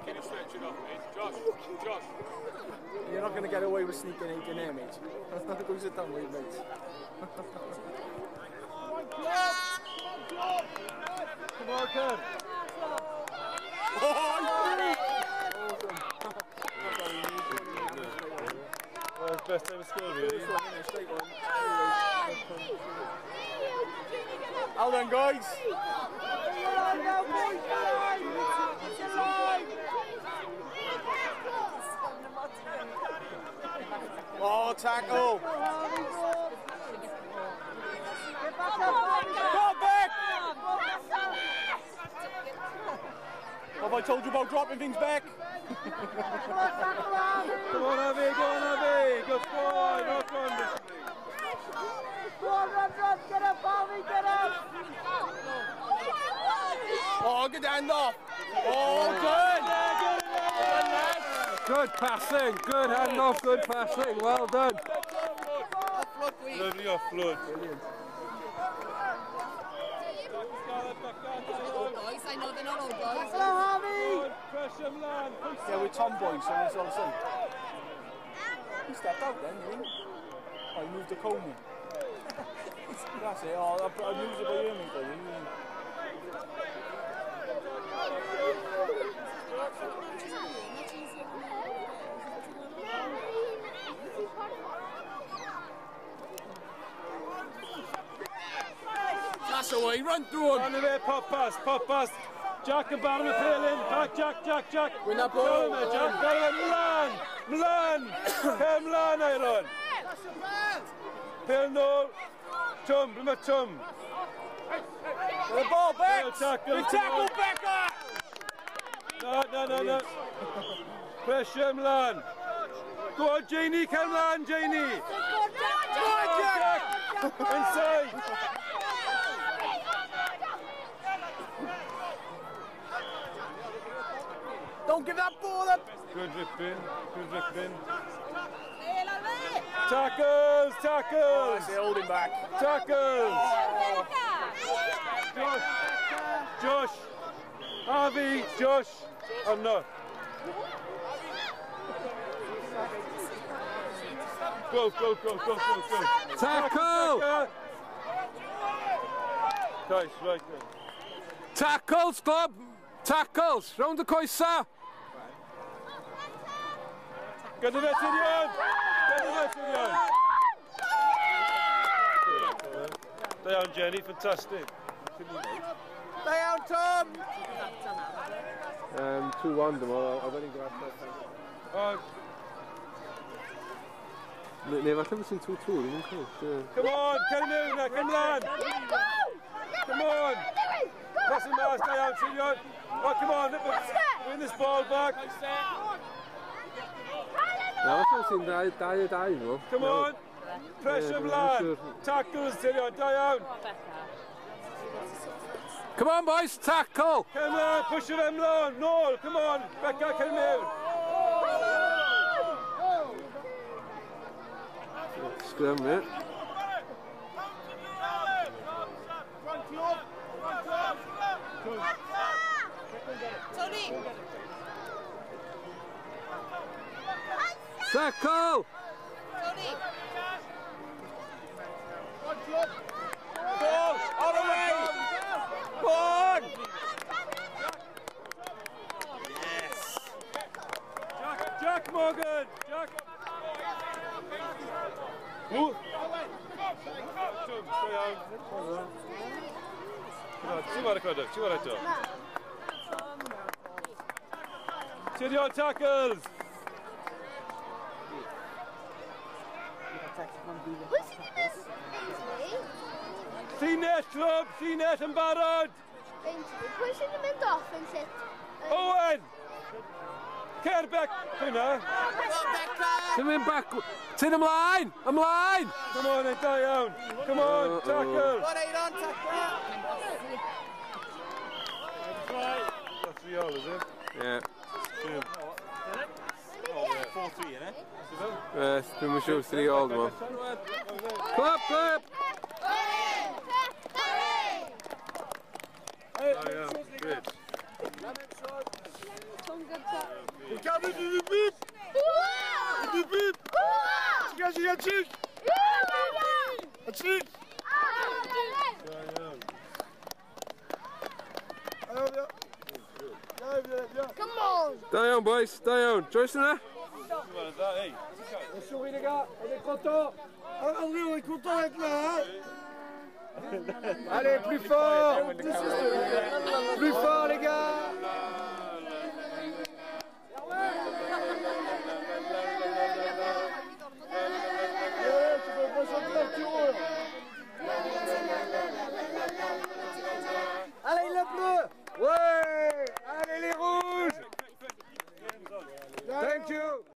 Can you switch it off, mate? Josh. You're not going to get away with sneaking 8 in there, mate. Go sit down with you, mate. Come on, Ken. Well, it's best time of school, really. Well done, guys. Oh, tackle. Go back. Have I told you about dropping things back? Come on, Avi, go on, Avi. Good boy, knock on this. Go on, run, get up, Avi, get up. Oh, good hand off. Oh, good. Good passing, good hand off, good passing, well done. Lovely off flood. Brilliant. Boys, I know they're not old boys. Hello, Harvey! Pressure man. Yeah, we're tomboys, so it's all the same. He stepped out then, didn't he? Oh, he moved the comb in. That's it. Oh, I moved it by you, mate. That's the way, run through him. On the way, pop pass. Jack and Barham are peeling. Back, Jack. Win that ball. Jack, Milan. Come Milan, Iron. Peel no. Chum. The ball back. Big tackle, Becker. No. Pressure, Milan. Go on, Janie, come Milan, Janie. Go on, Jack. Inside. Don't give that ball up. Good ripping. Tackles. Oh, they hold him back. Tackles. Josh. Harvey, Josh. Oh no. Go. Tackle. Nice, right there. Tackles, club. Tackles. Round the coesa. Get the veteran. Down, Jenny, fantastic. Down, Tom. 2-1 them all. I've only got They've actually seen 2-2, didn't they? Come on, come on. Come on. Pressing Mars, down, Senior. Oh, come on, win this ball back. Ja, I've seen die, no? Come on. Pressure, Milan. Tackles, Senior, down. Come on, boys, tackle. Come on, push it, Milan. No, come on. Becca, come here. Scrum, mate. Tony! Tackle! Tony! Ball, all the way! Go on! Yes! Jack Morgan! Jack! Who? See what I do. To your tackles! C-net, club! C-net and Barrod! Pushing them in the offensive. Owen! Care back! Come in back. To them line! I'm line! Come on, and down! Come on, tackle! What are you on, tackle? That's the all, is it? Yeah. 4-3, innit? Yes, we show 3 old man. Clap! Oh yeah, great. Some good Chut. Come on. Stay on, boys, stay on. Joyce in there? On sourit les gars, on est contents. André, on est contents d'être là, hein. Allez, plus fort. Plus fort les gars.